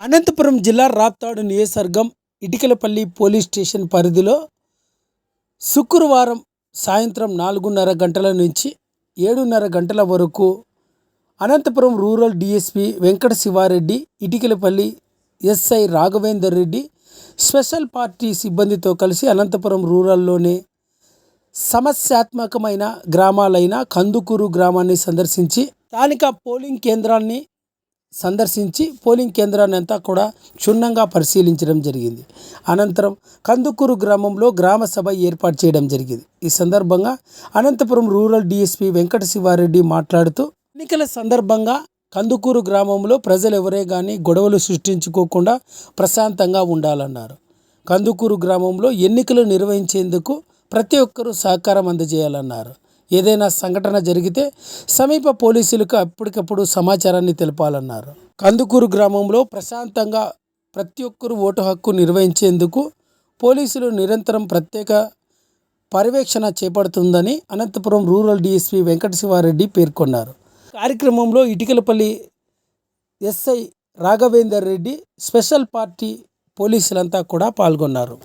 అనంతపురం జిల్లా రాప్తాడు నియోజకవర్గం Itikalapalli police station పరిధిలో శుక్రవారం సాయంత్రం 4:30 గంటల నుంచి 7:30 గంటల వరకు Anantapuram rural DSP Venkata Sivareddy, Itikalapalli SI Raghavender Reddy special party సిబ్బందితో కలిసి అనంతపురం రూరల్లోని సమస్యాత్మకమైన గ్రామాలైన కందుకూరు గ్రామాన్ని సందర్శించి స్థానిక పోలింగ్ కేంద్రాన్ని అంతా కూడా క్షుణ్ణంగా పరిశీలించడం జరిగింది. అనంతరం కందుకూరు గ్రామంలో గ్రామ సభ ఏర్పాటు చేయడం జరిగింది. ఈ సందర్భంగా అనంతపురం రూరల్ డిఎస్పి వెంకట శివారెడ్డి మాట్లాడుతూ ఎన్నికల సందర్భంగా కందుకూరు గ్రామంలో ప్రజలు ఎవరే కానీ గొడవలు సృష్టించుకోకుండా ప్రశాంతంగా ఉండాలన్నారు. కందుకూరు గ్రామంలో ఎన్నికలు నిర్వహించేందుకు ప్రతి ఒక్కరూ సహకారం అందజేయాలన్నారు. ఏదైనా సంఘటన జరిగితే సమీప పోలీసులకు అప్పటికప్పుడు సమాచారాన్ని తెలపాలన్నారు. కందుకూరు గ్రామంలో ప్రశాంతంగా ప్రతి ఒక్కరూ ఓటు హక్కు నిర్వహించేందుకు పోలీసులు నిరంతరం ప్రత్యేక పర్యవేక్షణ చేపడుతుందని అనంతపురం రూరల్ డిఎస్పి వెంకట శివారెడ్డి పేర్కొన్నారు. కార్యక్రమంలో Itikalapalli SI Raghavender Reddy, special party పోలీసులంతా కూడా పాల్గొన్నారు.